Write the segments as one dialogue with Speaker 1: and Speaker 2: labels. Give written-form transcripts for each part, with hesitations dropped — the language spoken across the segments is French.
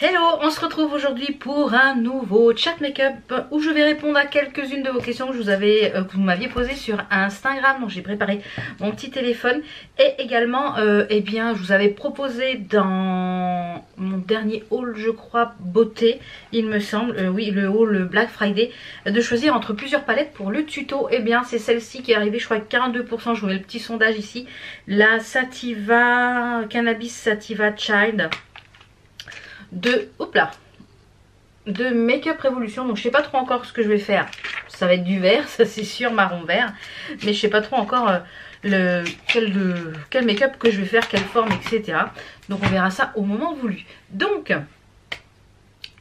Speaker 1: Hello, on se retrouve aujourd'hui pour un nouveau chat make-up où je vais répondre à quelques-unes de vos questions que vous m'aviez posées sur Instagram. Donc j'ai préparé mon petit téléphone et également eh bien je vous avais proposé dans mon dernier haul, je crois, beauté, il me semble, oui, le haul Black Friday, de choisir entre plusieurs palettes pour le tuto. Et bien c'est celle-ci qui est arrivée, je crois 42%, je vous mets le petit sondage ici, la Sativa Cannabis Sativa Child de Make-up Revolution. Donc je sais pas trop encore ce que je vais faire. Ça va être du vert, ça c'est sûr, marron vert, mais je sais pas trop encore quel make-up que je vais faire, quelle forme, etc. Donc on verra ça au moment voulu. Donc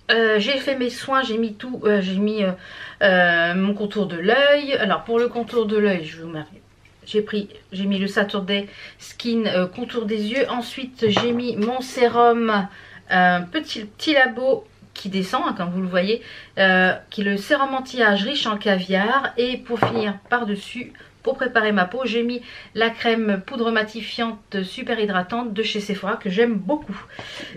Speaker 1: j'ai fait mes soins, j'ai mis tout, j'ai mis mon contour de l'œil. Alors pour le contour de l'œil, je vais vous marquer. J'ai mis le Saturday Skin contour des yeux. Ensuite j'ai mis mon sérum petit labo qui descend, hein, comme vous le voyez, qui est le sérum anti-âge riche en caviar. Et pour finir par dessus, pour préparer ma peau, j'ai mis la crème poudre matifiante super hydratante de chez Sephora que j'aime beaucoup.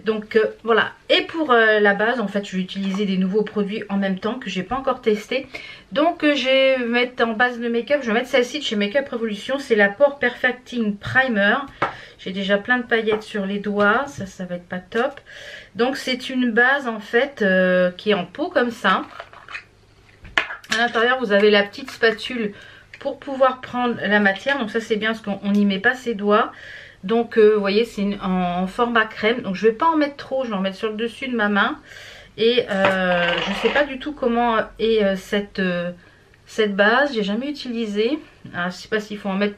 Speaker 1: Donc voilà. Et pour la base, en fait je vais utiliser des nouveaux produits en même temps que j'ai pas encore testé. Donc je vais mettre en base de make-up, je vais mettre celle-ci de chez Make-up Revolution, c'est la Pore Perfecting Primer. J'ai déjà plein de paillettes sur les doigts, ça va être pas top. Donc c'est une base en fait qui est en pot comme ça. À l'intérieur vous avez la petite spatule pour pouvoir prendre la matière. Donc ça c'est bien parce qu'on n'y met pas ses doigts. Donc vous voyez c'est en format crème. Donc je vais pas en mettre trop, je vais en mettre sur le dessus de ma main. Et je sais pas du tout comment est cette base, j'ai jamais utilisé. Alors, je sais pas s'il faut en mettre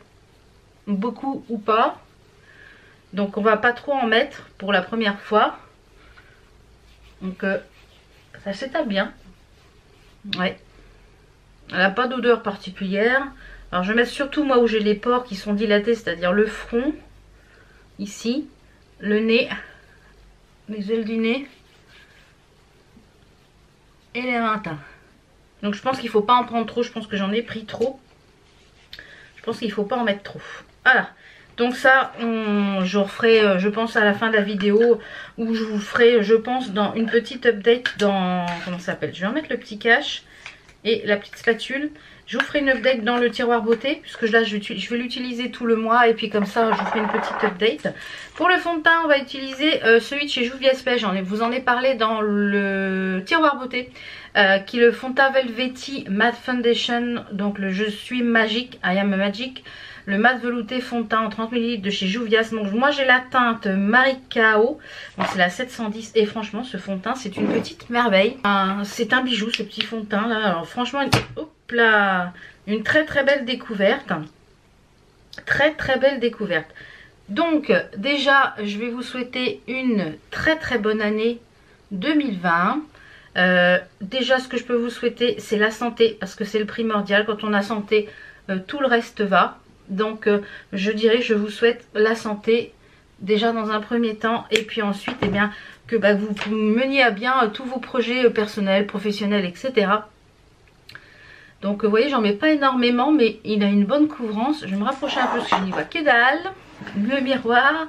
Speaker 1: beaucoup ou pas. Donc on va pas trop en mettre pour la première fois. Donc ça s'étale bien. Ouais. Elle n'a pas d'odeur particulière. Alors je vais mettre surtout moi où j'ai les pores qui sont dilatés, c'est-à-dire le front, ici, le nez, les ailes du nez et les mentins. Donc je pense qu'il ne faut pas en prendre trop, je pense que j'en ai pris trop. Je pense qu'il ne faut pas en mettre trop. Voilà. Donc ça, je referai, je pense, à la fin de la vidéo, où je vous ferai, je pense, dans une petite update dans... Comment ça s'appelle? Je vais remettre le petit cache et la petite spatule. Je vous ferai une update dans le tiroir beauté, puisque là, je vais l'utiliser tout le mois. Et puis comme ça, je vous ferai une petite update. Pour le fond de teint, on va utiliser celui de chez Juvia's Place. Vous en ai parlé dans le tiroir beauté. Qui est le fond de teint Velvety Matte Foundation. Donc le Je suis magique, I am magic. Le mat velouté fond de teint en 30 ml de chez Juvia's. Donc moi j'ai la teinte Maricao. Donc c'est la 710. Et franchement ce fond de teint c'est une petite merveille. C'est un bijou ce petit fond de teint là. Alors franchement une très très belle découverte. Très très belle découverte. Donc déjà je vais vous souhaiter une très très bonne année 2020. Déjà ce que je peux vous souhaiter c'est la santé, parce que c'est le primordial. Quand on a santé tout le reste va. Donc je dirais je vous souhaite la santé déjà dans un premier temps, et puis ensuite eh bien, que vous meniez à bien tous vos projets personnels, professionnels, etc. Donc vous voyez j'en mets pas énormément, mais il a une bonne couvrance. Je vais me rapprocher un peu parce que je n'y vois que dalle. Le miroir.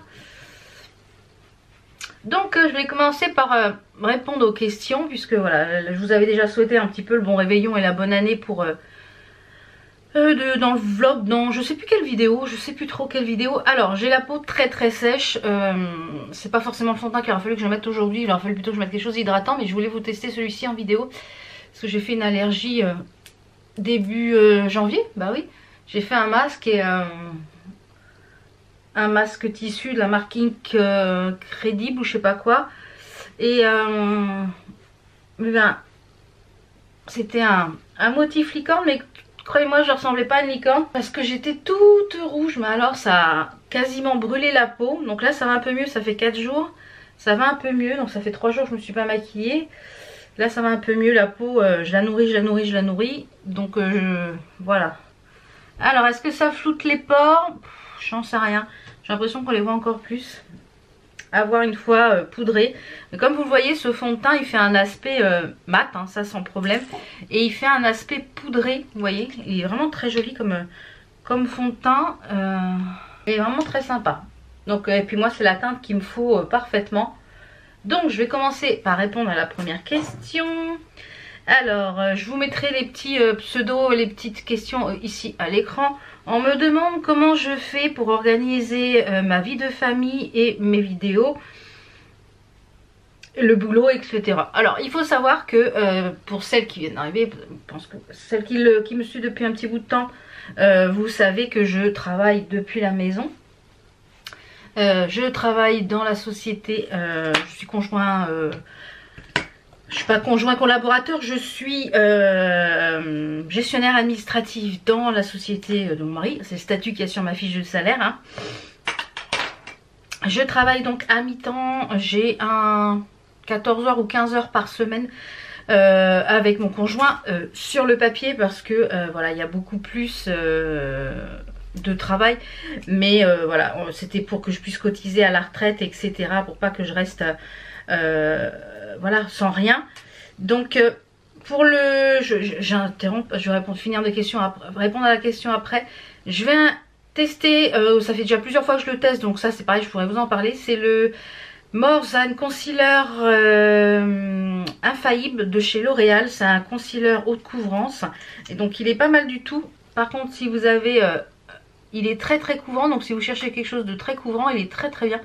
Speaker 1: Donc je vais commencer par répondre aux questions, puisque voilà, je vous avais déjà souhaité un petit peu le bon réveillon et la bonne année pour dans le vlog, dans je sais plus quelle vidéo, je sais plus trop quelle vidéo. Alors j'ai la peau très très sèche, c'est pas forcément le fond de teint qu'il aurait fallu que je mette aujourd'hui, il aurait fallu plutôt que je mette quelque chose d'hydratant, mais je voulais vous tester celui-ci en vidéo parce que j'ai fait une allergie début janvier. Bah oui, j'ai fait un masque et un masque tissu de la marque Ink Crédible ou je sais pas quoi, et c'était un motif licorne, mais croyez-moi je ressemblais pas à une licorne parce que j'étais toute rouge. Mais alors ça a quasiment brûlé la peau. Donc là ça va un peu mieux, ça fait 4 jours, ça va un peu mieux. Donc ça fait 3 jours que je me suis pas maquillée. Là ça va un peu mieux, la peau je la nourris. Donc voilà. Alors est-ce que ça floute les pores? J'en sais rien, j'ai l'impression qu'on les voit encore plus à voir une fois poudré. Mais comme vous le voyez, ce fond de teint il fait un aspect mat, hein, ça sans problème, et il fait un aspect poudré. Vous voyez, il est vraiment très joli comme fond de teint, il est vraiment très sympa. Donc et puis moi c'est la teinte qu'il me faut parfaitement. Donc je vais commencer par répondre à la première question. Alors je vous mettrai les petits pseudos, les petites questions ici à l'écran. On me demande comment je fais pour organiser ma vie de famille et mes vidéos, le boulot, etc. Alors il faut savoir que pour celles qui viennent d'arriver, je pense que celles qui me suivent depuis un petit bout de temps, vous savez que je travaille depuis la maison. Je travaille dans la société, je suis conjoint, je suis pas conjoint collaborateur, je suis gestionnaire administratif dans la société de mon mari. C'est le statut qu'il y a sur ma fiche de salaire, hein. Je travaille donc à mi-temps, j'ai un 14 heures ou 15 heures par semaine avec mon conjoint sur le papier, parce que voilà, il y a beaucoup plus de travail, mais voilà, c'était pour que je puisse cotiser à la retraite, etc., pour pas que je reste voilà, sans rien. Donc pour le, j'interromps, je vais finir des questions après, répondre à la question après. Je vais tester, ça fait déjà plusieurs fois que je le teste, donc ça c'est pareil, je pourrais vous en parler. C'est le More Than Concealer infaillible de chez L'Oréal. C'est un concealer haute couvrance, et donc il est pas mal du tout. Par contre, si vous avez il est très très couvrant, donc si vous cherchez quelque chose de très couvrant, il est très très bien.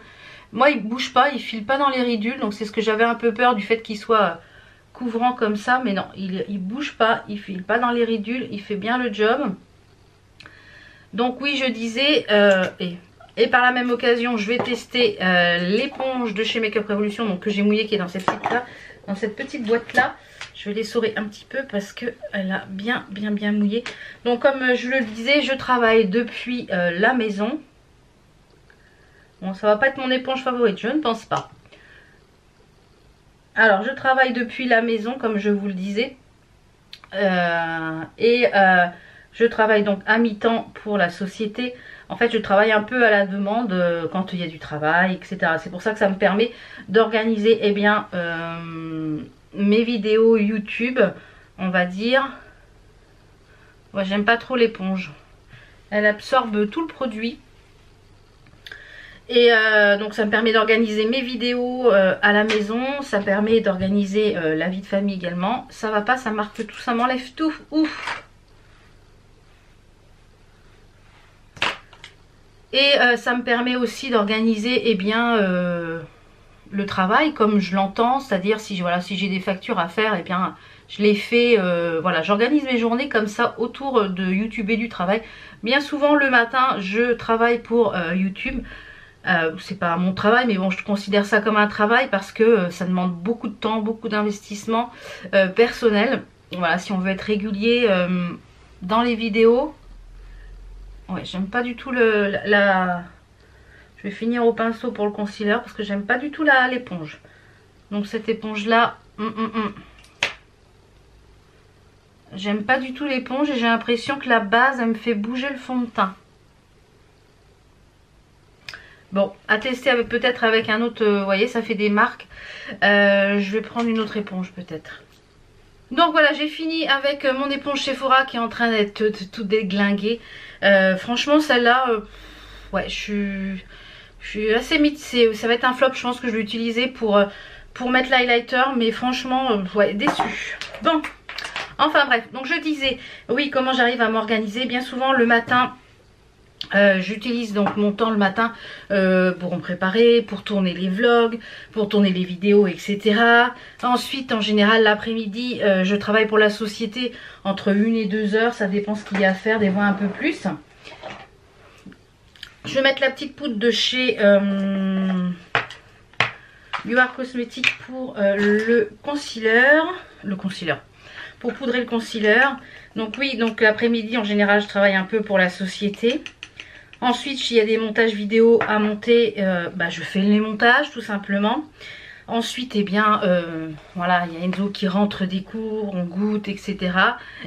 Speaker 1: Moi il bouge pas, il file pas dans les ridules, donc c'est ce que j'avais un peu peur du fait qu'il soit couvrant comme ça, mais non, il bouge pas, il file pas dans les ridules, il fait bien le job. Donc oui, je disais, et par la même occasion, je vais tester l'éponge de chez Makeup Revolution, donc que j'ai mouillée, qui est dans cette petite boîte là. Je vais l'essorer un petit peu parce qu'elle a bien mouillé. Donc comme je le disais, je travaille depuis la maison. Bon, ça va pas être mon éponge favorite, je ne pense pas. Alors je travaille depuis la maison, comme je vous le disais. Je travaille donc à mi-temps pour la société. En fait, je travaille un peu à la demande quand il y a du travail, etc. C'est pour ça que ça me permet d'organiser, eh bien, mes vidéos YouTube, on va dire. Moi, j'aime pas trop l'éponge. Elle absorbe tout le produit. Et donc ça me permet d'organiser mes vidéos à la maison. Ça permet d'organiser la vie de famille également. Ça va pas, ça marque tout, ça m'enlève tout. Ouf. Et ça me permet aussi d'organiser, eh bien, le travail comme je l'entends, c'est-à-dire si, voilà, si j'ai des factures à faire, eh bien je les fais, voilà, j'organise mes journées comme ça autour de YouTube et du travail. Bien souvent le matin je travaille pour YouTube, c'est pas mon travail, mais bon, je considère ça comme un travail parce que ça demande beaucoup de temps, beaucoup d'investissement personnel. Voilà, si on veut être régulier dans les vidéos. Ouais, j'aime pas du tout je vais finir au pinceau pour le concealer parce que j'aime pas du tout l'éponge. Donc cette éponge là, j'aime pas du tout l'éponge et j'ai l'impression que la base elle me fait bouger le fond de teint. Bon, à tester avec peut-être avec un autre, vous voyez, ça fait des marques. Je vais prendre une autre éponge peut-être. Donc voilà, j'ai fini avec mon éponge Sephora qui est en train d'être toute déglinguée. Franchement, celle-là, ouais, je suis assez mitigée. Ça va être un flop, je pense que je vais l'utiliser pour mettre l'highlighter. Mais franchement, ouais, déçue. Bon, enfin bref, donc je disais, oui, comment j'arrive à m'organiser. Bien souvent, le matin, j'utilise donc mon temps le matin pour me préparer, pour tourner les vlogs, pour tourner les vidéos, etc. Ensuite, en général, l'après-midi, je travaille pour la société entre 1 et 2 heures. Ça dépend ce qu'il y a à faire, des fois un peu plus. Je vais mettre la petite poudre de chez UR Cosmetics pour le concealer. Pour poudrer le concealer. Donc oui, donc l'après-midi, en général, je travaille un peu pour la société. Ensuite, s'il y a des montages vidéo à monter, je fais les montages tout simplement. Ensuite, eh bien, voilà, il y a Enzo qui rentre des cours, on goûte, etc.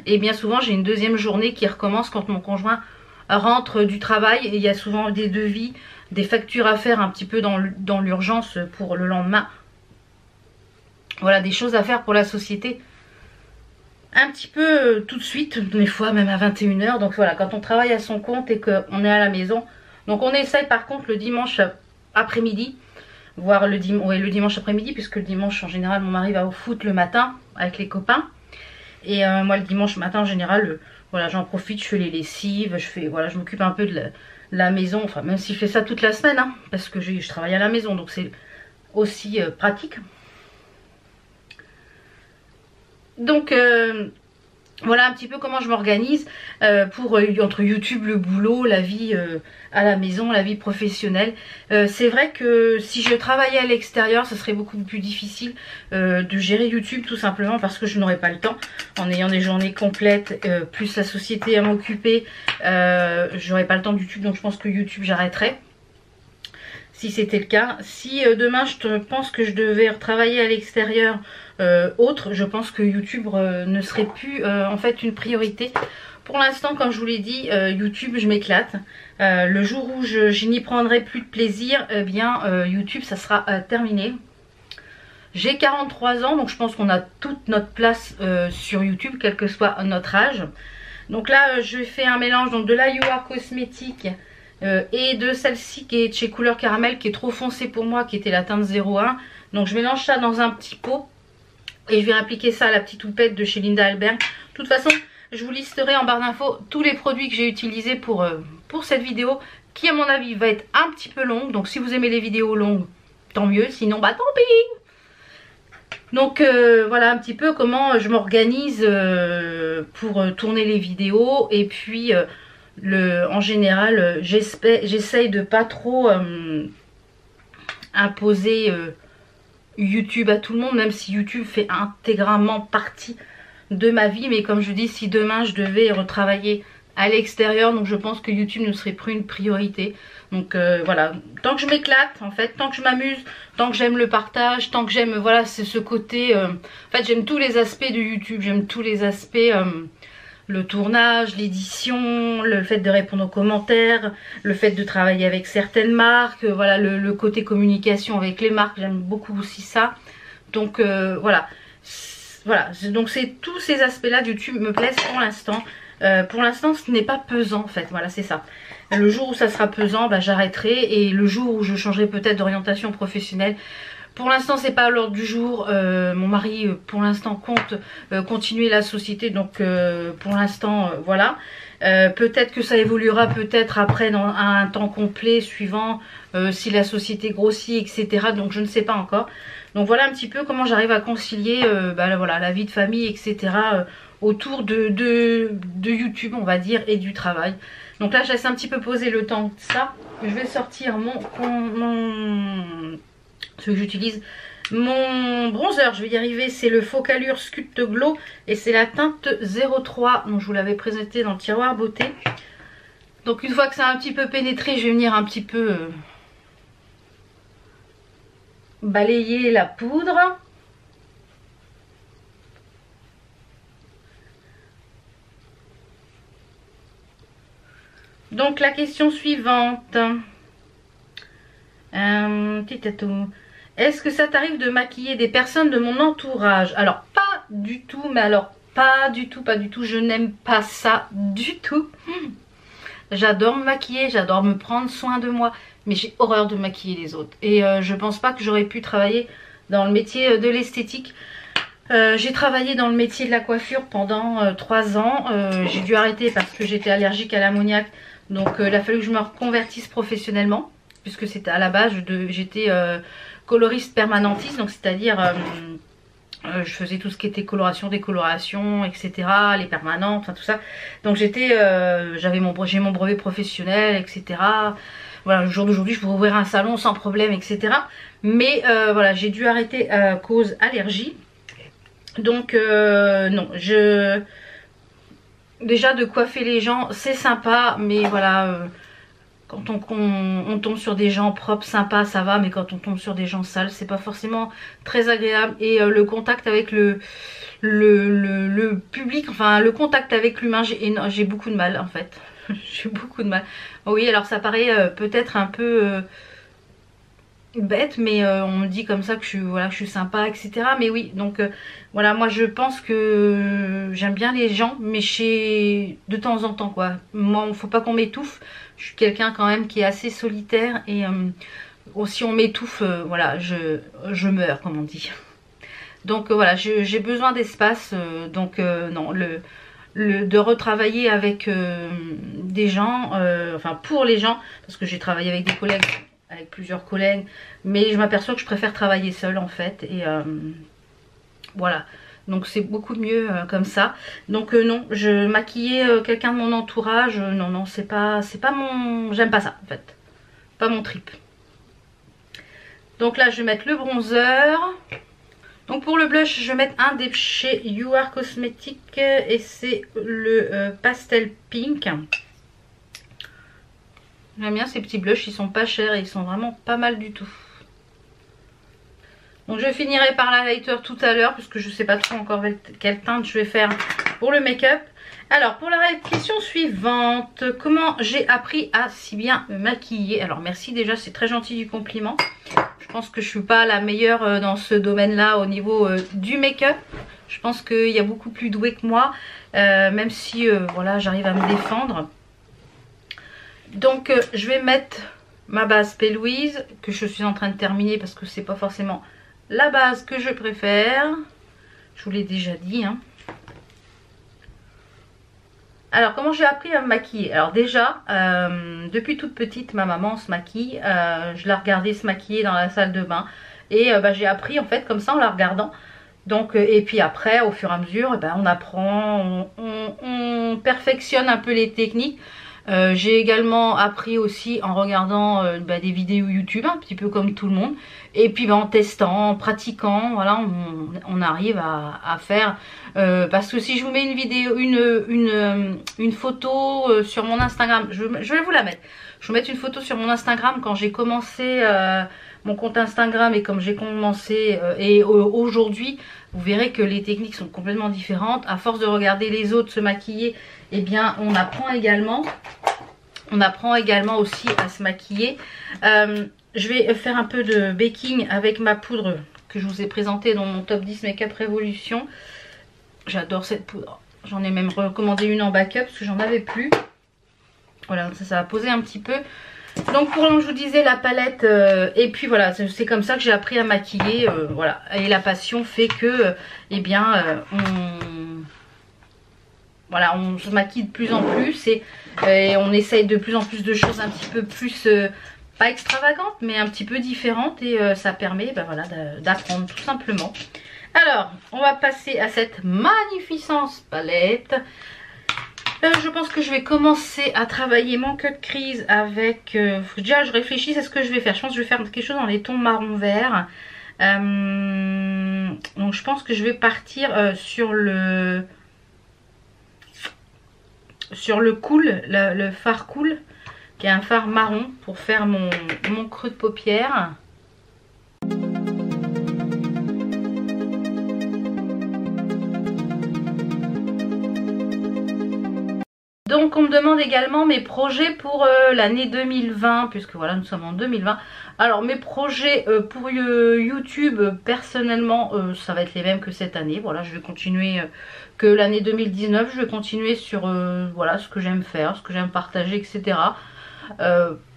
Speaker 1: Et bien souvent, j'ai une deuxième journée qui recommence quand mon conjoint rentre du travail. Et il y a souvent des devis, des factures à faire un petit peu dans l'urgence pour le lendemain. Voilà, des choses à faire pour la société. Un petit peu tout de suite, des fois même à 21 h. Donc voilà, quand on travaille à son compte et qu'on est à la maison. Donc on essaye par contre le dimanche après-midi voire le dimanche après-midi, puisque le dimanche en général mon mari va au foot le matin avec les copains. Et moi le dimanche matin en général, voilà, j'en profite, je fais les lessives, voilà, je m'occupe un peu de la maison, enfin même si je fais ça toute la semaine, hein, parce que je travaille à la maison, donc c'est aussi pratique. Donc voilà un petit peu comment je m'organise pour entre YouTube, le boulot, la vie à la maison, la vie professionnelle. C'est vrai que si je travaillais à l'extérieur, ce serait beaucoup plus difficile de gérer YouTube, tout simplement parce que je n'aurais pas le temps. En ayant des journées complètes, plus la société à m'occuper, j'aurais pas le temps de YouTube, donc je pense que YouTube j'arrêterais. Si c'était le cas. Si demain je pense que je devais travailler à l'extérieur autre, je pense que YouTube ne serait plus en fait une priorité. Pour l'instant, comme je vous l'ai dit, YouTube je m'éclate. Le jour où je n'y prendrai plus de plaisir, eh bien YouTube ça sera terminé. J'ai 43 ans, donc je pense qu'on a toute notre place sur YouTube, quel que soit notre âge. Donc là je fais un mélange donc de la You Are Cosmétique et de celle-ci qui est de chez Couleur Caramel, qui est trop foncée pour moi, qui était la teinte 01. Donc je mélange ça dans un petit pot et je vais appliquer ça à la petite houppette de chez Linda Albert. De toute façon je vous listerai en barre d'infos tous les produits que j'ai utilisés pour cette vidéo, qui à mon avis va être un petit peu longue. Donc si vous aimez les vidéos longues, tant mieux, sinon bah tant pis. Donc voilà un petit peu comment je m'organise pour tourner les vidéos. Et puis en général j'essaye de pas trop imposer YouTube à tout le monde, même si YouTube fait intégralement partie de ma vie. Mais comme je dis, si demain je devais retravailler à l'extérieur, donc je pense que YouTube ne serait plus une priorité. Donc voilà, tant que je m'éclate en fait, tant que je m'amuse, tant que j'aime le partage, tant que j'aime, voilà, c'est ce côté en fait j'aime tous les aspects de YouTube, j'aime tous les aspects, le tournage, l'édition, le fait de répondre aux commentaires, le fait de travailler avec certaines marques, voilà, le côté communication avec les marques, j'aime beaucoup aussi ça. Donc voilà, donc c'est tous ces aspects là de YouTube me plaisent pour l'instant. Pour l'instant ce n'est pas pesant en fait, voilà, c'est ça. Le jour où ça sera pesant, bah, j'arrêterai, et le jour où je changerai peut-être d'orientation professionnelle. Pour l'instant c'est pas à l'ordre du jour. Mon mari pour l'instant compte continuer la société, donc pour l'instant voilà. Peut-être que ça évoluera peut-être après dans un temps complet suivant si la société grossit, etc. Donc je ne sais pas encore. Donc voilà un petit peu comment j'arrive à concilier bah, voilà, la vie de famille, etc. Autour de YouTube on va dire, et du travail. Donc là je laisse un petit peu poser le temps de ça. Je vais sortir ce que j'utilise, mon bronzer, je vais y arriver, c'est le Focallure Sculpt Glow et c'est la teinte 03, donc je vous l'avais présenté dans le tiroir beauté. Donc une fois que ça a un petit peu pénétré, je vais venir un petit peu balayer la poudre. Donc la question suivante, petit atout. Est-ce que ça t'arrive de maquiller des personnes de mon entourage? Alors pas du tout, mais alors pas du tout, je n'aime pas ça du tout. J'adore me maquiller, j'adore me prendre soin de moi, mais j'ai horreur de maquiller les autres. Et je pense pas que j'aurais pu travailler dans le métier de l'esthétique. J'ai travaillé dans le métier de la coiffure pendant 3 ans. J'ai dû arrêter parce que j'étais allergique à l'ammoniac. Donc il a fallu que je me reconvertisse professionnellement, puisque c'était à la base, j'étais coloriste permanentiste, donc c'est-à-dire je faisais tout ce qui était coloration, décoloration, etc., les permanentes, enfin tout ça. Donc j'ai mon brevet professionnel, etc. Voilà, le jour d'aujourd'hui je pourrais ouvrir un salon sans problème, etc. Mais voilà, j'ai dû arrêter à cause allergie. Donc non, déjà de coiffer les gens c'est sympa, mais voilà, quand on tombe sur des gens propres, sympas, ça va, mais quand on tombe sur des gens sales, c'est pas forcément très agréable. Et le contact avec le public, enfin le contact avec l'humain, j'ai beaucoup de mal en fait. J'ai beaucoup de mal. Oui, alors ça paraît peut-être un peu bête, mais on me dit comme ça que je suis sympa, etc. Mais oui, donc voilà, moi je pense que j'aime bien les gens, mais de temps en temps quoi. Moi, faut pas qu'on m'étouffe. Je suis quelqu'un quand même qui est assez solitaire, et si on m'étouffe, voilà, je meurs, comme on dit. Donc voilà, j'ai besoin d'espace, donc non, de retravailler avec des gens, enfin pour les gens, parce que j'ai travaillé avec des collègues, avec plusieurs collègues, mais je m'aperçois que je préfère travailler seule en fait, et voilà. Donc c'est beaucoup mieux comme ça. Donc non, je maquiller quelqu'un de mon entourage, non, c'est pas mon... J'aime pas ça en fait. Pas mon trip. Donc là je vais mettre le bronzer. Donc pour le blush, je vais mettre un des chez You Are Cosmetics et c'est le Pastel Pink. J'aime bien ces petits blushs, ils sont pas chers et ils sont vraiment pas mal du tout. Donc je finirai par l'highlighter tout à l'heure puisque je sais pas trop encore quelle teinte je vais faire pour le make-up. Alors pour la question suivante, comment j'ai appris à si bien me maquiller? Alors merci déjà, c'est très gentil du compliment. Je pense que je suis pas la meilleure dans ce domaine-là au niveau du make-up. Je pense qu'il y a beaucoup plus doué que moi, même si voilà, j'arrive à me défendre. Donc je vais mettre ma base P. Louise que je suis en train de terminer parce que c'est pas forcément la base que je préfère. Je vous l'ai déjà dit, hein. Alors comment j'ai appris à me maquiller? Alors déjà, depuis toute petite, ma maman se maquille. Je la regardais se maquiller dans la salle de bain. Et j'ai appris en fait comme ça en la regardant. Donc, et puis après, au fur et à mesure, on apprend, on perfectionne un peu les techniques. J'ai également appris aussi en regardant des vidéos YouTube, un petit peu comme tout le monde. Et puis en testant, en pratiquant, voilà, on arrive à faire. Parce que si je vous mets une vidéo, une photo sur mon Instagram, je vais vous la mettre. Je vais mettre une photo sur mon Instagram quand j'ai commencé mon compte Instagram et comme j'ai commencé et aujourd'hui, vous verrez que les techniques sont complètement différentes. À force de regarder les autres se maquiller, eh bien on apprend également. On apprend également aussi à se maquiller. Je vais faire un peu de baking avec ma poudre que je vous ai présentée dans mon top 10 Make-up Révolution. J'adore cette poudre. J'en ai même recommandé une en backup parce que j'en avais plus. Voilà, ça va poser un petit peu. Donc pour je vous disais la palette et puis voilà, c'est comme ça que j'ai appris à maquiller. Voilà, et la passion fait que eh bien voilà, on se maquille de plus en plus et on essaye de plus en plus de choses un petit peu plus, pas extravagantes, mais un petit peu différentes. Et ça permet voilà, d'apprendre tout simplement. Alors, on va passer à cette magnificence palette. Je pense que je vais commencer à travailler mon cut crease avec... déjà, je réfléchis à ce que je vais faire. Je pense que je vais faire quelque chose dans les tons marron-vert. Donc, je pense que je vais partir sur le cool, le fard cool, qui est un fard marron pour faire mon creux de paupière. Donc on me demande également mes projets pour l'année 2020, puisque voilà, nous sommes en 2020. Alors mes projets pour YouTube, personnellement, ça va être les mêmes que cette année. Voilà, je vais continuer que l'année 2019, je vais continuer sur voilà, ce que j'aime faire, ce que j'aime partager, etc.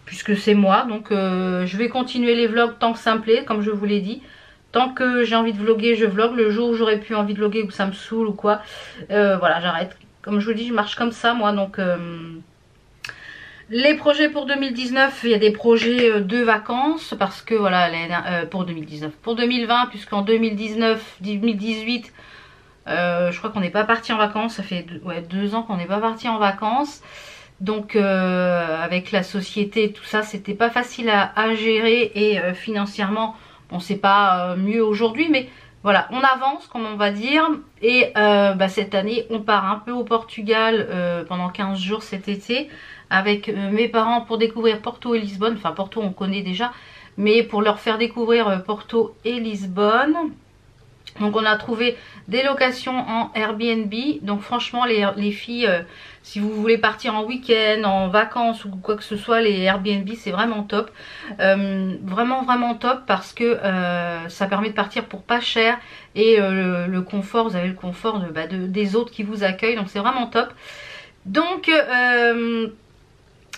Speaker 1: Puisque c'est moi, donc je vais continuer les vlogs tant que ça me plaît, comme je vous l'ai dit. Tant que j'ai envie de vlogger, je vlog. Le jour où j'aurais plus envie de vlogger ou ça me saoule ou quoi, voilà, j'arrête. Comme je vous dis, je marche comme ça moi, donc les projets pour 2019, il y a des projets de vacances parce que voilà, pour 2019, pour 2020, puisqu'en 2019, 2018, je crois qu'on n'est pas parti en vacances, ça fait 2 ans qu'on n'est pas parti en vacances. Donc avec la société et tout ça, c'était pas facile à gérer et financièrement, bon c'est pas mieux aujourd'hui, mais voilà, on avance comme on va dire. Et cette année on part un peu au Portugal pendant 15 jours cet été avec mes parents pour découvrir Porto et Lisbonne. Enfin Porto on connaît déjà, mais pour leur faire découvrir Porto et Lisbonne. Donc on a trouvé des locations en Airbnb. Donc franchement les filles, si vous voulez partir en week-end, en vacances ou quoi que ce soit, les Airbnb c'est vraiment top. Vraiment top parce que ça permet de partir pour pas cher. Et le confort, vous avez le confort des autres qui vous accueillent. Donc c'est vraiment top. Donc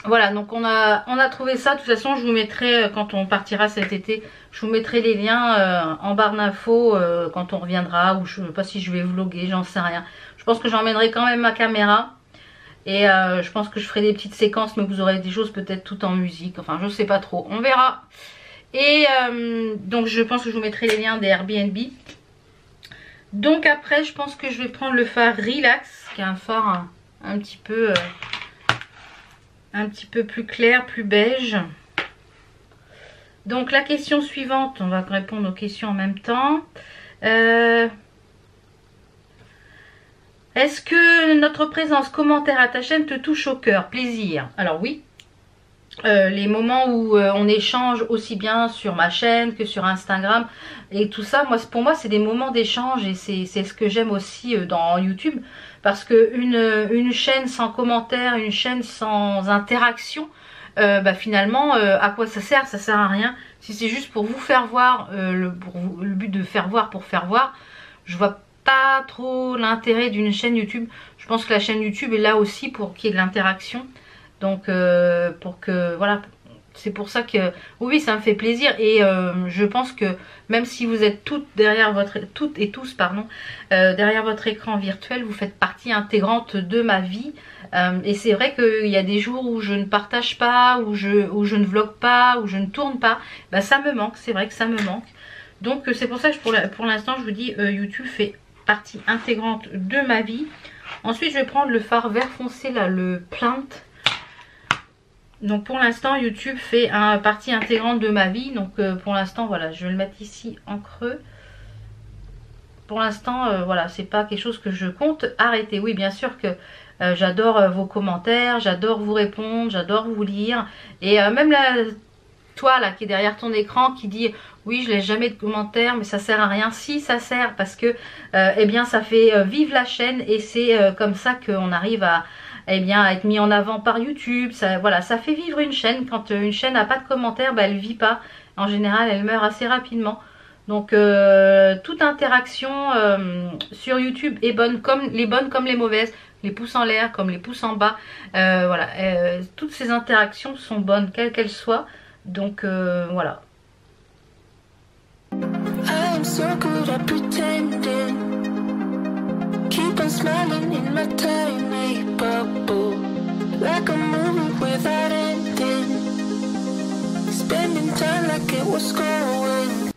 Speaker 1: Voilà, donc on a trouvé ça. De toute façon, je vous mettrai, quand on partira cet été, je vous mettrai les liens en barre d'infos quand on reviendra. Ou je ne sais pas si je vais vlogger, j'en sais rien. Je pense que j'emmènerai quand même ma caméra. Et je pense que je ferai des petites séquences, mais vous aurez des choses peut-être tout en musique. Enfin, je sais pas trop, on verra. Et donc je pense que je vous mettrai les liens des Airbnb. Donc après, je pense que je vais prendre le phare Relax, qui est un phare un petit peu plus clair, plus beige. Donc la question suivante, on va répondre aux questions en même temps. Est-ce que notre présence, commentaire à ta chaîne te touche au cœur? Plaisir. Alors oui. Les moments où on échange aussi bien sur ma chaîne que sur Instagram et tout ça, pour moi c'est des moments d'échange et c'est ce que j'aime aussi dans YouTube, parce que une chaîne sans commentaire, une chaîne sans interaction, finalement à quoi ça sert? Ça sert à rien. Si c'est juste pour vous faire voir, le but de faire voir pour faire voir, je vois pas trop l'intérêt d'une chaîne YouTube. Je pense que la chaîne YouTube est là aussi pour qu'il y ait de l'interaction. Donc pour que voilà, c'est pour ça que oui, ça me fait plaisir. Et je pense que même si vous êtes toutes et tous derrière votre écran virtuel, vous faites partie intégrante de ma vie. Et c'est vrai qu'il y a des jours où je ne partage pas, où je ne vlog pas, où je ne tourne pas. Bah, ça me manque, c'est vrai que ça me manque. Donc c'est pour ça que pour l'instant je vous dis YouTube fait partie intégrante de ma vie. Ensuite je vais prendre le fard vert foncé là, le Plant. Donc pour l'instant YouTube fait partie intégrante de ma vie. Donc pour l'instant voilà, je vais le mettre ici en creux. Pour l'instant voilà, c'est pas quelque chose que je compte arrêter. Oui, bien sûr que j'adore vos commentaires, j'adore vous répondre, j'adore vous lire. Et même là, toi là qui est derrière ton écran qui dit oui, je laisse jamais de commentaires mais ça sert à rien. Si, ça sert, parce que eh bien ça fait vivre la chaîne, et c'est comme ça qu'on arrive à être mis en avant par YouTube. Ça, voilà, ça fait vivre une chaîne. Quand une chaîne n'a pas de commentaires, elle vit pas. En général, elle meurt assez rapidement. Donc toute interaction sur YouTube est bonne, comme les mauvaises, les pouces en l'air comme les pouces en bas. Voilà, toutes ces interactions sont bonnes, quelles qu'elles soient. Donc voilà. I'm so good at pretending. Keep on smiling in my tiny bubble, like a movie without ending. Spending time like it was going.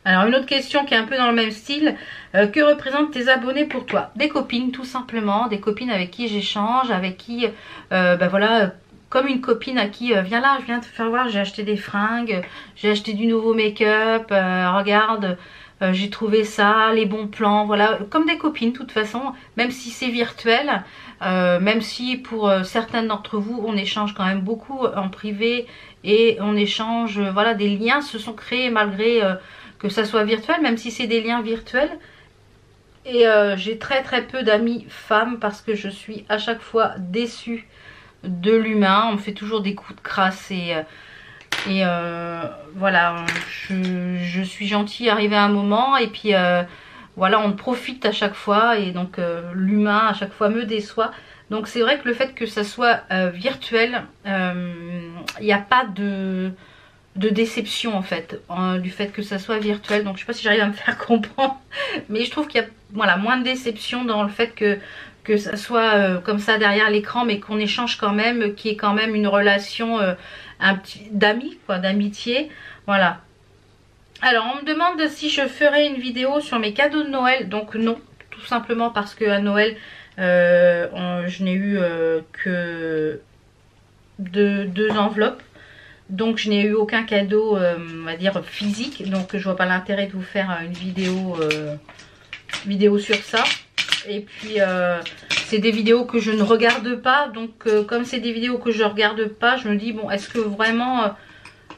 Speaker 1: Alors une autre question qui est un peu dans le même style. Que représentent tes abonnés pour toi? Des copines, tout simplement. Des copines avec qui j'échange, avec qui voilà, comme une copine à qui viens là, je viens te faire voir, j'ai acheté des fringues, j'ai acheté du nouveau make-up, regarde, j'ai trouvé ça, les bons plans, voilà, comme des copines de toute façon, même si c'est virtuel, même si pour certaines d'entre vous on échange quand même beaucoup en privé, et on échange, voilà, des liens se sont créés malgré que ça soit virtuel, même si c'est des liens virtuels. Et j'ai très peu d'amis femmes, parce que je suis à chaque fois déçue de l'humain. On me fait toujours des coups de crasse, et voilà, je suis gentille arrivé à un moment, et puis voilà, on profite à chaque fois, et donc l'humain à chaque fois me déçoit. Donc c'est vrai que le fait que ça soit virtuel, il n'y a pas de déception en fait, du fait que ça soit virtuel. Donc je sais pas si j'arrive à me faire comprendre, mais je trouve qu'il y a, voilà, moins de déception dans le fait que ça soit comme ça derrière l'écran, mais qu'on échange quand même, qu'il y ait quand même une relation d'amis, quoi, d'amitié. Voilà. Alors on me demande si je ferai une vidéo sur mes cadeaux de Noël. Donc non, tout simplement parce que à Noël je n'ai eu que deux enveloppes. Donc je n'ai eu aucun cadeau, on va dire, physique. Donc je vois pas l'intérêt de vous faire une vidéo sur ça. Et puis c'est des vidéos que je ne regarde pas. Donc comme c'est des vidéos que je regarde pas, je me dis bon, est-ce que vraiment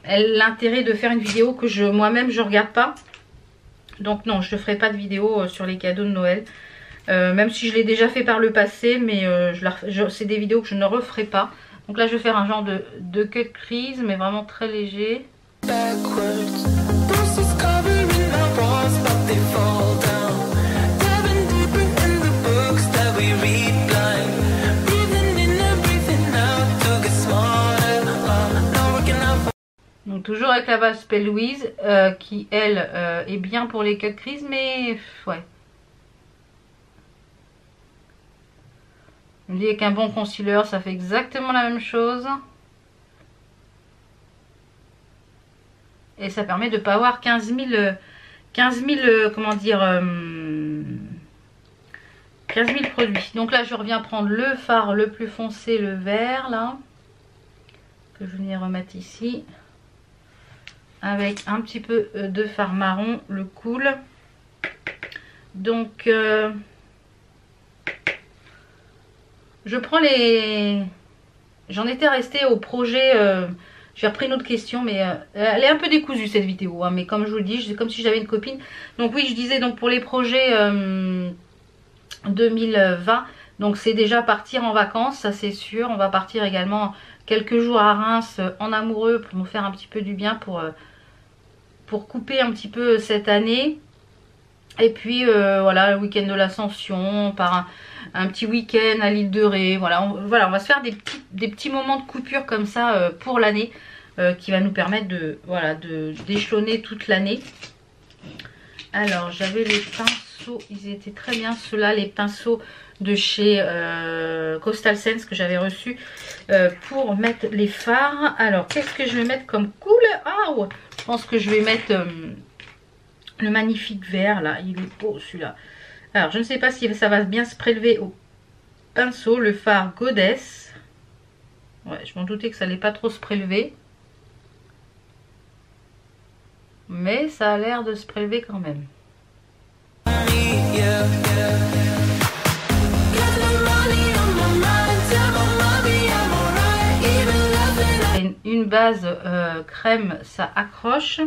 Speaker 1: l'intérêt de faire une vidéo que moi-même je regarde pas? Donc non, je ne ferai pas de vidéo sur les cadeaux de Noël. Même si je l'ai déjà fait par le passé, mais c'est des vidéos que je ne referai pas. Donc là je vais faire un genre de cut crease, mais vraiment très léger. Donc toujours avec la base Spell Louise qui elle est bien pour les cut crease, mais ouais. Je me dis avec un bon concealer ça fait exactement la même chose. Et ça permet de ne pas avoir 15 000 comment dire 15 000 produits. Donc là je reviens prendre le fard le plus foncé, le vert là, que je viens remettre ici, avec un petit peu de fard marron, le Cool. Donc je prends les... J'en étais restée au projet... J'ai repris une autre question, mais elle est un peu décousue cette vidéo, hein, mais comme je vous le dis, c'est comme si j'avais une copine. Donc oui, je disais donc pour les projets 2020, donc c'est déjà partir en vacances, ça c'est sûr. On va partir également quelques jours à Reims en amoureux pour nous faire un petit peu du bien, pour couper un petit peu cette année. Et puis voilà, le week-end de l'Ascension, par un petit week-end à l'île de Ré. Voilà, on va se faire des petits moments de coupure comme ça pour l'année, qui va nous permettre d'échelonner toute l'année. Alors j'avais les pinceaux, ils étaient très bien ceux-là, les pinceaux de chez Coastal Sense que j'avais reçus pour mettre les fards. Alors qu'est-ce que je vais mettre comme couleur? Ah ouais, je pense que je vais mettre le magnifique vert là, il est beau celui-là. Alors je ne sais pas si ça va bien se prélever au pinceau, le fard Goddess. Ouais, je m'en doutais que ça allait pas trop se prélever. Mais ça a l'air de se prélever quand même. Une base crème, ça accroche.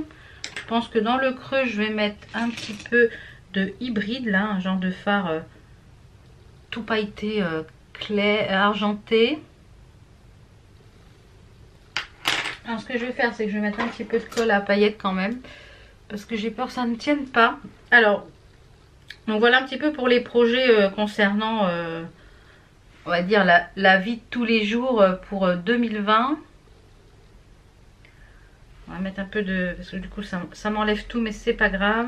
Speaker 1: Je pense que dans le creux, je vais mettre un petit peu de hybride, là, un genre de fard tout pailleté, clair, argenté. Alors, ce que je vais faire, c'est que je vais mettre un petit peu de colle à paillettes quand même, parce que j'ai peur que ça ne tienne pas. Alors, donc voilà un petit peu pour les projets concernant, on va dire, la vie de tous les jours pour 2020. On va mettre un peu de... parce que du coup ça m'enlève tout, mais c'est pas grave.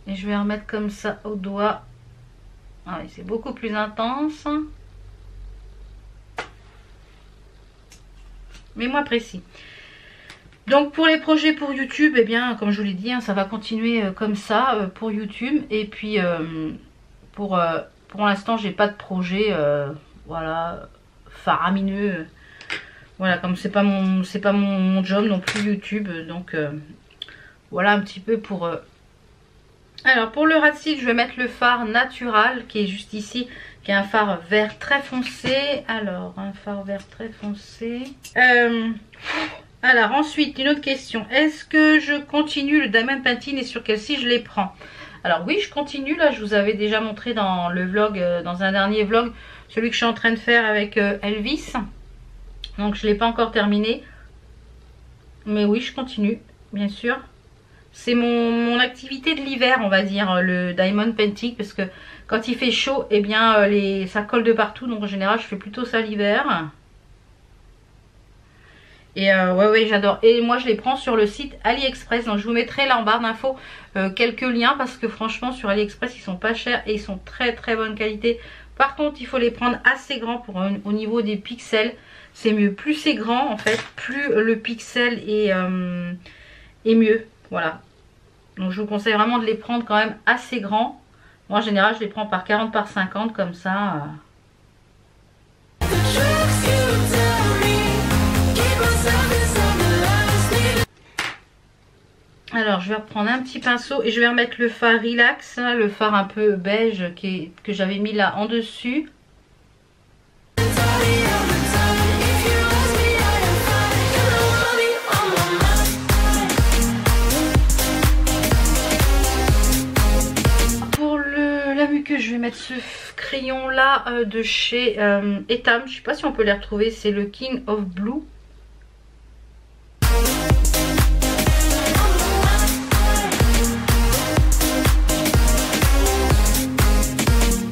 Speaker 1: Et je vais remettre comme ça au doigt. Ah oui, c'est beaucoup plus intense. Mais moins précis. Donc pour les projets pour YouTube, eh bien comme je vous l'ai dit, hein, ça va continuer comme ça pour YouTube. Et puis pour l'instant j'ai pas de projet voilà, faramineux. Voilà, comme c'est pas mon job non plus YouTube, donc voilà un petit peu pour... Alors pour le Rat-Cils, je vais mettre le fard Natural qui est juste ici, qui est un fard vert très foncé. Alors un fard vert très foncé. Alors ensuite une autre question, est-ce que je continue le Diamond Painting et sur quel site je les prends? Alors oui, je continue, là je vous avais déjà montré dans le vlog, dans un dernier vlog, celui que je suis en train de faire avec Elvis. Donc je ne l'ai pas encore terminé. Mais oui, je continue, bien sûr. C'est mon activité de l'hiver, on va dire, le Diamond Painting. Parce que quand il fait chaud, eh bien ça colle de partout. Donc en général, je fais plutôt ça l'hiver. Et ouais, j'adore. Et moi, je les prends sur le site AliExpress. Donc je vous mettrai là en barre d'infos quelques liens. Parce que franchement, sur AliExpress, ils sont pas chers et ils sont très très bonne qualité. Par contre, il faut les prendre assez grands pour au niveau des pixels. C'est mieux. Plus c'est grand, en fait, plus le pixel est mieux. Voilà. Donc, je vous conseille vraiment de les prendre quand même assez grands. Moi, en général, je les prends par 40 par 50, comme ça. Alors, je vais reprendre un petit pinceau et je vais remettre le fard Relax, le fard un peu beige que j'avais mis là en dessus. Que je vais mettre ce crayon là de chez Etam, je sais pas si on peut les retrouver, c'est le King of Blue.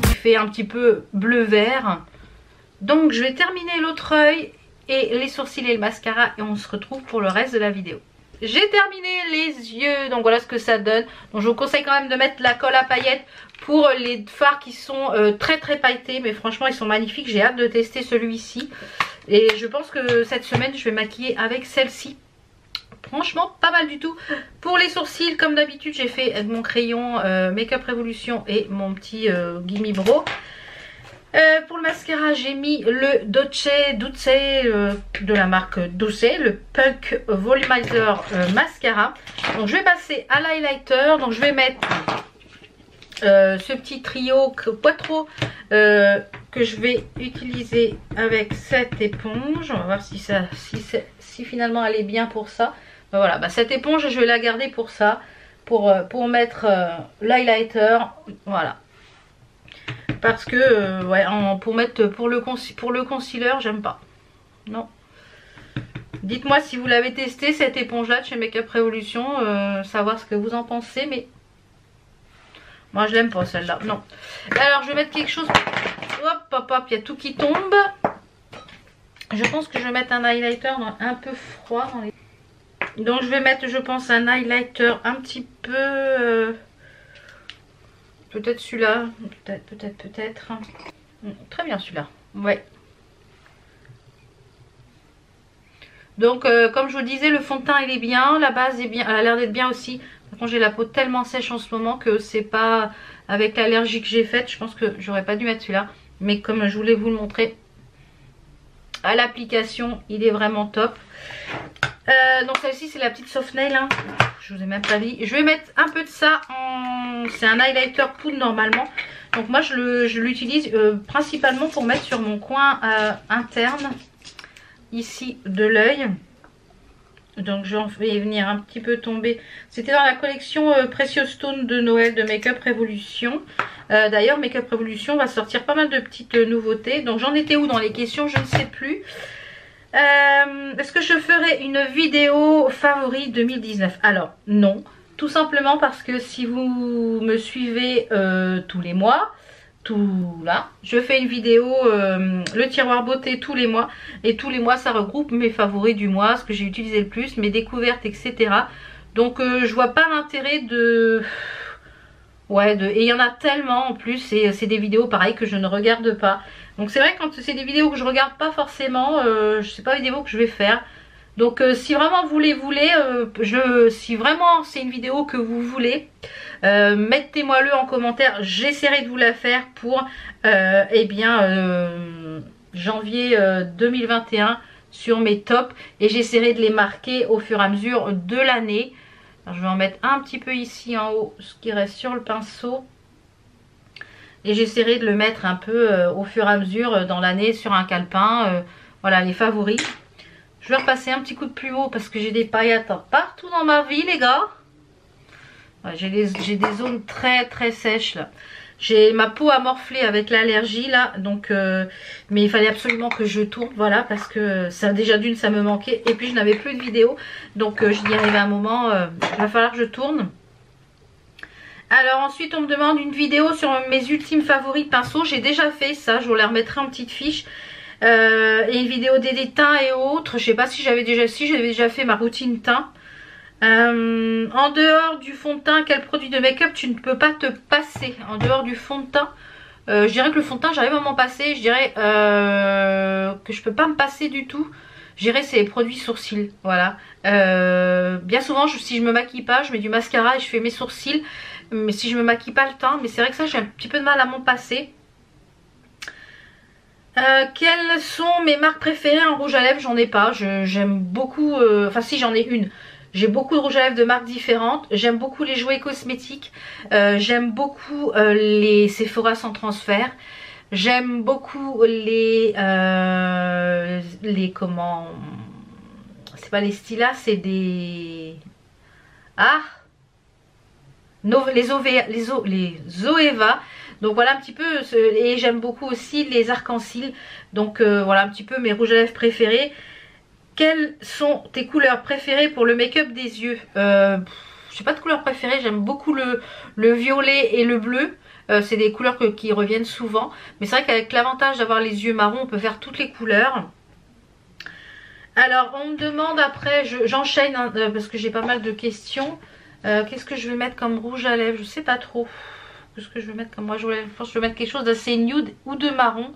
Speaker 1: Il fait un petit peu bleu vert. Donc je vais terminer l'autre œil et les sourcils et le mascara et on se retrouve pour le reste de la vidéo. J'ai terminé les yeux, donc voilà ce que ça donne. Donc je vous conseille quand même de mettre la colle à paillettes pour les fards qui sont très pailletés, mais franchement ils sont magnifiques. J'ai hâte de tester celui-ci et je pense que cette semaine je vais maquiller avec celle-ci. Franchement pas mal du tout. Pour les sourcils comme d'habitude j'ai fait mon crayon Make Up Revolution et mon petit Gimme Bro. Pour le mascara j'ai mis le Dolce de la marque Douce, le Punk Volumizer Mascara. Donc je vais passer à l'highlighter. Donc je vais mettre ce petit trio Quattro que je vais utiliser avec cette éponge. On va voir si finalement elle est bien pour ça. Ben voilà, bah cette éponge je vais la garder pour ça, pour mettre l'highlighter, voilà. Parce que ouais, pour le concealer j'aime pas. Non. Dites-moi si vous l'avez testé cette éponge là de chez Make Up Revolution, savoir ce que vous en pensez, mais moi je l'aime pas celle-là. Non. Alors je vais mettre quelque chose. Hop hop hop, il y a tout qui tombe. Je pense que je vais mettre un highlighter un peu froid dans les... Donc je vais mettre, je pense, un highlighter un petit peu peut-être celui-là, peut-être. Très bien celui-là, ouais. Donc comme je vous disais, le fond de teint il est bien, la base est bien, elle a l'air d'être bien aussi. Par contre j'ai la peau tellement sèche en ce moment que c'est pas avec l'allergie que j'ai faite. Je pense que j'aurais pas dû mettre celui-là. Mais comme je voulais vous le montrer, à l'application il est vraiment top. Donc celle-ci c'est la petite soft nail, hein. Je vous ai même pas dit. Je vais mettre un peu de ça en... C'est un highlighter poudre normalement. Donc moi je l'utilise principalement pour mettre sur mon coin interne ici de l'œil. Donc j'en vais venir un petit peu tomber. C'était dans la collection Precious Stone de Noël de Make Up Revolution. D'ailleurs Make Up Revolution va sortir pas mal de petites nouveautés. Donc j'en étais où dans les questions, je ne sais plus. Est-ce que je ferai une vidéo favori 2019? Alors non, tout simplement parce que si vous me suivez tous les mois, je fais une vidéo le tiroir beauté tous les mois, et tous les mois ça regroupe mes favoris du mois, ce que j'ai utilisé le plus, mes découvertes, etc. Donc je vois pas l'intérêt de... Ouais, et il y en a tellement en plus, et c'est des vidéos pareil que je ne regarde pas. Donc c'est vrai, quand c'est des vidéos que je regarde pas forcément, c'est pas des vidéos que je vais faire. Donc si vraiment vous les voulez, si vraiment c'est une vidéo que vous voulez, mettez-moi-le en commentaire. J'essaierai de vous la faire pour janvier 2021 sur mes tops. Et j'essaierai de les marquer au fur et à mesure de l'année. Je vais en mettre un petit peu ici en haut, ce qui reste sur le pinceau. Et j'essaierai de le mettre un peu au fur et à mesure dans l'année sur un calepin. Voilà les favoris. Je vais repasser un petit coup de plumeau parce que j'ai des paillettes partout dans ma vie les gars. Ouais, j'ai des zones très sèches là. J'ai ma peau à morfler avec l'allergie là. Donc, mais il fallait absolument que je tourne, voilà, parce que ça déjà d'une ça me manquait. Et puis je n'avais plus de vidéo. Donc je dis arrivé un moment, il va falloir que je tourne. Alors ensuite on me demande une vidéo sur mes ultimes favoris pinceaux. J'ai déjà fait ça, je vous la remettrai en petite fiche. Et une vidéo des teints et autres. Je sais pas si j'avais déjà fait ma routine teint. En dehors du fond de teint, quel produit de make-up tu ne peux pas te passer? En dehors du fond de teint, je dirais que le fond de teint j'arrive à m'en passer. Je dirais que je peux pas me passer du tout. Je dirais c'est les produits sourcils. Voilà. Bien souvent si je me maquille pas, je mets du mascara et je fais mes sourcils. Mais si je me maquille pas le teint, mais c'est vrai que ça j'ai un petit peu de mal à m'en passer. Quelles sont mes marques préférées en rouge à lèvres? J'en ai pas. J'aime beaucoup. Enfin si, j'en ai une. J'ai beaucoup de rouge à lèvres de marques différentes. J'aime beaucoup les jouets cosmétiques. J'aime beaucoup les Sephora sans transfert. J'aime beaucoup les comment... C'est pas les Stila, c'est des... Ah, les Zoeva. Donc voilà un petit peu, et j'aime beaucoup aussi les arcs-en-ciel. Donc voilà un petit peu mes rouges à lèvres préférés. Quelles sont tes couleurs préférées pour le make-up des yeux? Je n'ai pas de couleur préférée, j'aime beaucoup le violet et le bleu. C'est des couleurs qui reviennent souvent. Mais c'est vrai qu'avec l'avantage d'avoir les yeux marrons, on peut faire toutes les couleurs. Alors on me demande après, j'enchaîne hein, parce que j'ai pas mal de questions. Qu'est-ce que je vais mettre comme rouge à lèvres? Je sais pas trop. Qu'est-ce que je vais mettre comme moi? Je pense que je vais mettre quelque chose d'assez nude ou de marron.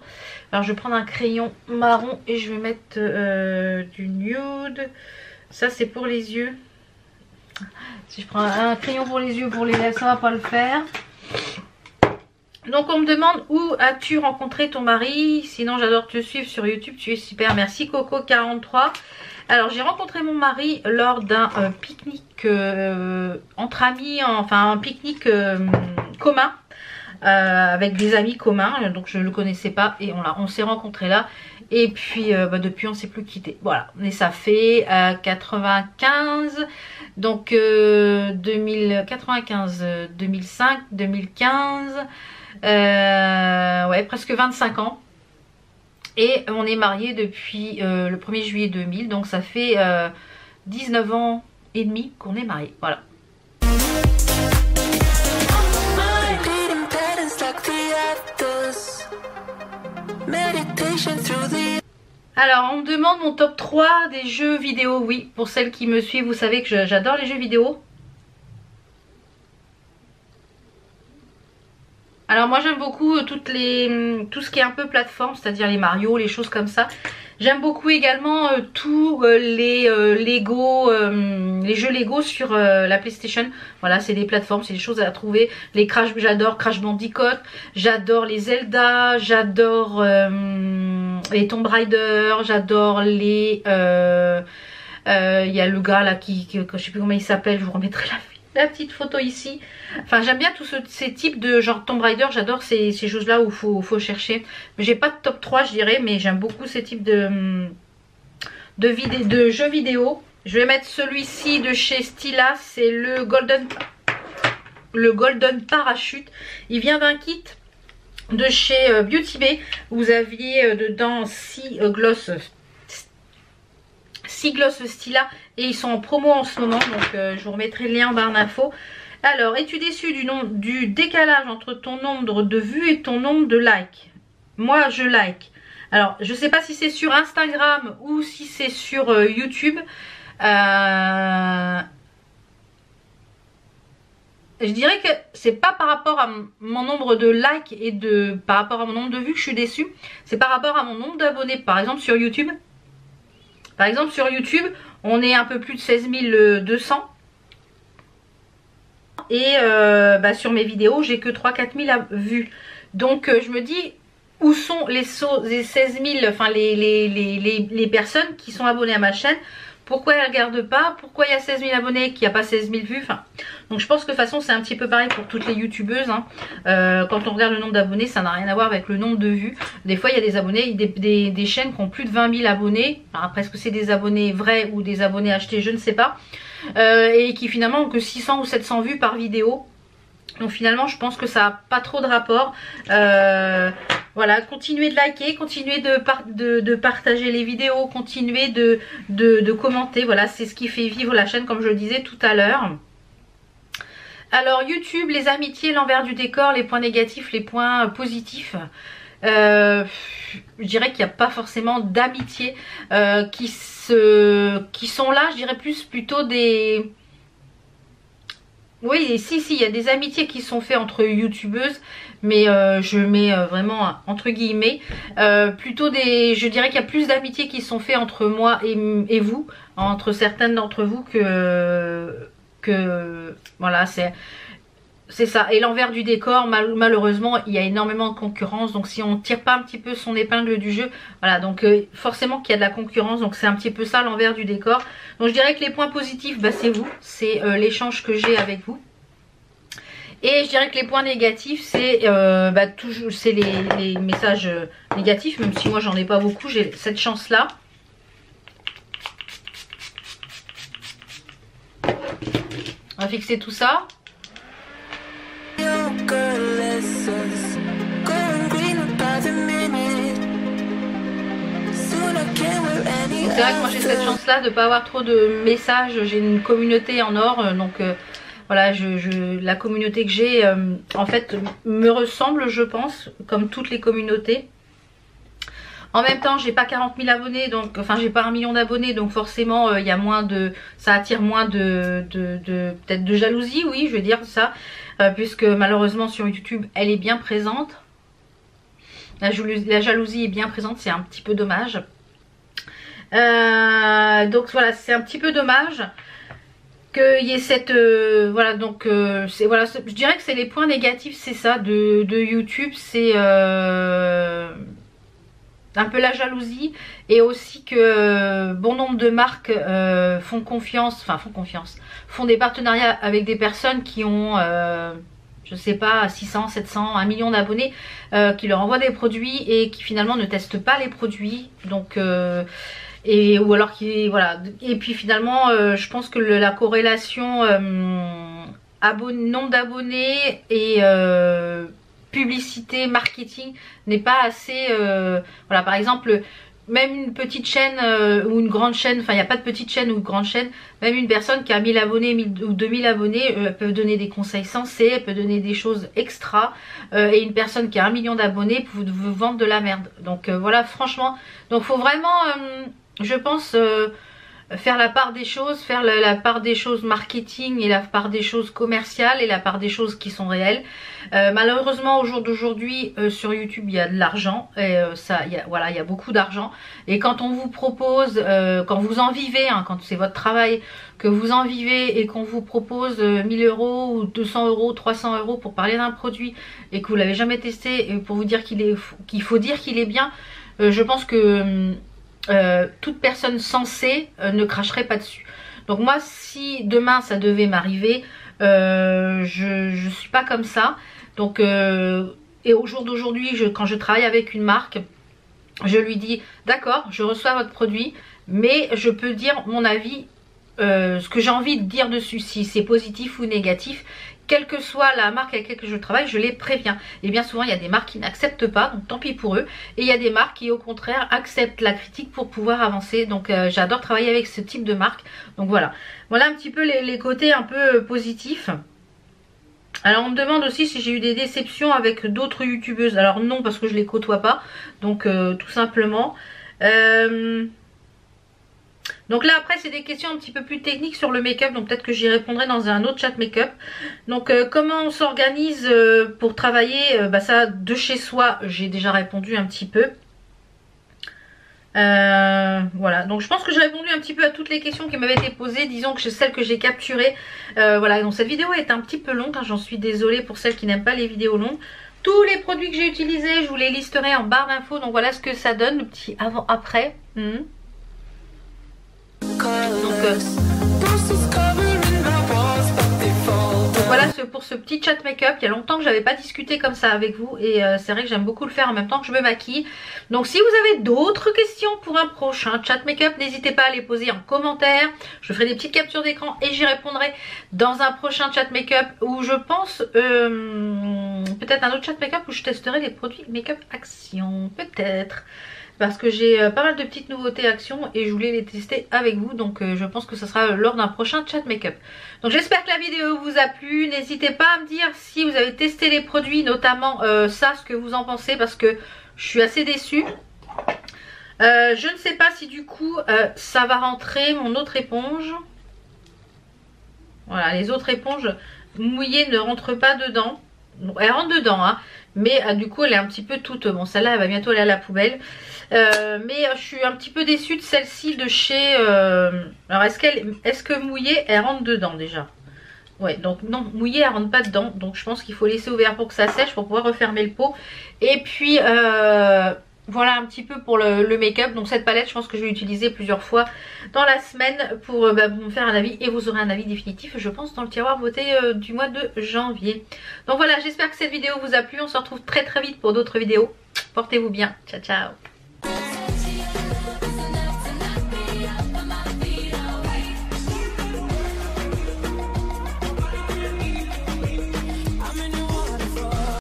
Speaker 1: Alors je vais prendre un crayon marron et je vais mettre du nude. Ça c'est pour les yeux. Si je prends un crayon pour les yeux, pour les lèvres, ça va pas le faire. Donc on me demande où as-tu rencontré ton mari? Sinon j'adore te suivre sur YouTube, tu es super. Merci Coco43. Alors j'ai rencontré mon mari lors d'un pique-nique entre amis, enfin un pique-nique commun avec des amis communs. Donc je ne le connaissais pas et on s'est rencontrés là. Et puis depuis on ne s'est plus quitté. Voilà, mais ça fait 95, donc 95, 2005, 2015, ouais presque 25 ans. Et on est mariés depuis le 1er juillet 2000, donc ça fait 19 ans et demi qu'on est mariés, voilà. Alors on me demande mon top 3 des jeux vidéo. Oui, pour celles qui me suivent, vous savez que j'adore les jeux vidéo. Alors moi j'aime beaucoup tout ce qui est un peu plateforme, c'est-à-dire les Mario, les choses comme ça. J'aime beaucoup également tous les Lego, les jeux Lego sur la PlayStation. Voilà, c'est des plateformes, c'est des choses à trouver. Les Crash, j'adore Crash Bandicoot, j'adore les Zelda, j'adore les Tomb Raider, j'adore les... Il y a le gars là je sais plus comment il s'appelle, je vous remettrai la petite photo ici. Enfin j'aime bien tous ces types de genre Tomb Raider, j'adore ces choses là où faut chercher. J'ai pas de top 3 je dirais, mais j'aime beaucoup ces types de jeux vidéo. Je vais mettre celui-ci de chez Stila, c'est le Golden Parachute. Il vient d'un kit de chez Beauty Bay. Vous aviez dedans 6 gloss Stila et ils sont en promo en ce moment, donc je vous remettrai le lien en barre d'infos. Alors, es-tu déçu du décalage entre ton nombre de vues et ton nombre de likes? Moi je like. Alors je sais pas si c'est sur Instagram ou si c'est sur YouTube. Je dirais que c'est pas par rapport à mon nombre de likes et par rapport à mon nombre de vues que je suis déçue. C'est par rapport à mon nombre d'abonnés. Par exemple sur YouTube. On est un peu plus de 16 200. Et sur mes vidéos, j'ai que 3-4 000 vues. Donc je me dis, où sont les 16 000, enfin les personnes qui sont abonnées à ma chaîne? Pourquoi elles ne regardent pas? Pourquoi il y a 16 000 abonnés et qu'il n'y a pas 16 000 vues? Enfin, donc je pense que de toute façon c'est un petit peu pareil pour toutes les youtubeuses. Hein. Quand on regarde le nombre d'abonnés, ça n'a rien à voir avec le nombre de vues. Des fois il y a des abonnés, des chaînes qui ont plus de 20 000 abonnés. Alors, après est-ce que c'est des abonnés vrais ou des abonnés achetés, je ne sais pas. Et qui finalement ont que 600 ou 700 vues par vidéo. Donc finalement je pense que ça n'a pas trop de rapport. Voilà, continuez de liker, continuez de partager les vidéos, continuez de commenter. Voilà, c'est ce qui fait vivre la chaîne comme je le disais tout à l'heure. Alors YouTube, les amitiés, l'envers du décor, les points négatifs, les points positifs. Je dirais qu'il n'y a pas forcément d'amitié qui sont là, je dirais plutôt des... Oui, si, il y a des amitiés qui sont faites entre youtubeuses, mais je mets vraiment entre guillemets. Je dirais qu'il y a plus d'amitiés qui sont faites entre moi et vous, entre certaines d'entre vous que voilà, c'est ça. Et l'envers du décor, malheureusement, il y a énormément de concurrence. Donc si on ne tire pas un petit peu son épingle du jeu, voilà, donc forcément qu'il y a de la concurrence. Donc c'est un petit peu ça l'envers du décor. Donc je dirais que les points positifs, c'est vous. C'est l'échange que j'ai avec vous. Et je dirais que les points négatifs, c'est toujours c'est les messages négatifs. Même si moi j'en ai pas beaucoup, j'ai cette chance-là. On va fixer tout ça. C'est vrai que moi j'ai cette chance là de pas avoir trop de messages. J'ai une communauté en or, donc voilà, la communauté que j'ai en fait me ressemble, je pense, comme toutes les communautés. En même temps, j'ai pas 40 000 abonnés, donc enfin j'ai pas 1 million d'abonnés, donc forcément il y a moins de, ça attire moins peut-être de jalousie, oui, je vais dire ça, puisque malheureusement sur YouTube, elle est bien présente. La jalousie est bien présente, c'est un petit peu dommage. Donc voilà, c'est un petit peu dommage qu'il y ait cette voilà, donc voilà, je dirais que c'est les points négatifs, c'est ça de YouTube, c'est un peu la jalousie, et aussi que bon nombre de marques font des partenariats avec des personnes qui ont je sais pas, 600, 700, 1 million d'abonnés, qui leur envoient des produits et qui finalement ne testent pas les produits, donc ou alors qui, voilà, et puis finalement je pense que la corrélation nombre d'abonnés et publicité, marketing n'est pas assez, voilà, par exemple même une petite chaîne ou une grande chaîne, enfin il n'y a pas de petite chaîne ou de grande chaîne, même une personne qui a 1000 abonnés 1000 ou 2000 abonnés, elle peut donner des conseils sensés, elle peut donner des choses extra, et une personne qui a 1 million d'abonnés peut vous vendre de la merde. Donc voilà, franchement, donc faut vraiment je pense faire la part des choses, faire la part des choses marketing et la part des choses commerciales et la part des choses qui sont réelles. Malheureusement au jour d'aujourd'hui sur YouTube il y a de l'argent, et voilà, il y a beaucoup d'argent, et quand on vous propose, quand vous en vivez, hein, quand c'est votre travail, que vous en vivez et qu'on vous propose 1000 € ou 200 €, 300 € pour parler d'un produit et que vous l'avez jamais testé, et pour vous dire qu'il faut dire qu'il est bien, je pense que toute personne sensée ne cracherait pas dessus. Donc moi, si demain ça devait m'arriver, je suis pas comme ça. Donc et au jour d'aujourd'hui, quand je travaille avec une marque, je lui dis d'accord, je reçois votre produit, mais je peux dire mon avis, ce que j'ai envie de dire dessus, si c'est positif ou négatif. Quelle que soit la marque avec laquelle je travaille, je les préviens. Et bien souvent, il y a des marques qui n'acceptent pas, donc tant pis pour eux. Et il y a des marques qui, au contraire, acceptent la critique pour pouvoir avancer. Donc j'adore travailler avec ce type de marque. Donc voilà. Voilà un petit peu les côtés un peu positifs. Alors on me demande aussi si j'ai eu des déceptions avec d'autres youtubeuses. Alors non, parce que je les côtoie pas. Donc tout simplement. Donc là après c'est des questions un petit peu plus techniques sur le make-up, donc peut-être que j'y répondrai dans un autre chat make-up. Donc comment on s'organise pour travailler, ça de chez soi, j'ai déjà répondu un petit peu. Voilà, donc je pense que j'ai répondu un petit peu à toutes les questions qui m'avaient été posées, disons que c'est celles que j'ai capturées. Voilà, donc cette vidéo est un petit peu longue, hein, j'en suis désolée pour celles qui n'aiment pas les vidéos longues. Tous les produits que j'ai utilisés, je vous les listerai en barre d'infos, donc voilà ce que ça donne, le petit avant-après. Donc voilà pour ce petit chat make-up. Il y a longtemps que j'avais pas discuté comme ça avec vous, et c'est vrai que j'aime beaucoup le faire en même temps que je me maquille. Donc si vous avez d'autres questions pour un prochain chat make-up, n'hésitez pas à les poser en commentaire. Je ferai des petites captures d'écran et j'y répondrai dans un prochain chat make-up, où je pense peut-être un autre chat make-up où je testerai les produits make-up Action, peut-être. Parce que j'ai pas mal de petites nouveautés Action et je voulais les tester avec vous. Donc je pense que ça sera lors d'un prochain chat make-up. Donc j'espère que la vidéo vous a plu. N'hésitez pas à me dire si vous avez testé les produits, notamment ça, ce que vous en pensez, parce que je suis assez déçue. Je ne sais pas si du coup ça va rentrer mon autre éponge. Voilà, les autres éponges mouillées ne rentrent pas dedans. Elle rentre dedans, hein, mais du coup elle est un petit peu toute, bon celle-là elle va bientôt aller à la poubelle, mais je suis un petit peu déçue de celle-ci de chez alors est-ce que mouillée elle rentre dedans déjà? Ouais, donc non, mouillée elle rentre pas dedans, donc je pense qu'il faut laisser ouvert pour que ça sèche pour pouvoir refermer le pot. Et puis voilà un petit peu pour le make-up. Donc cette palette, je pense que je vais l'utiliser plusieurs fois dans la semaine pour me faire un avis, et vous aurez un avis définitif, je pense, dans le tiroir beauté du mois de janvier. Donc voilà, j'espère que cette vidéo vous a plu. On se retrouve très très vite pour d'autres vidéos. Portez-vous bien. Ciao ciao.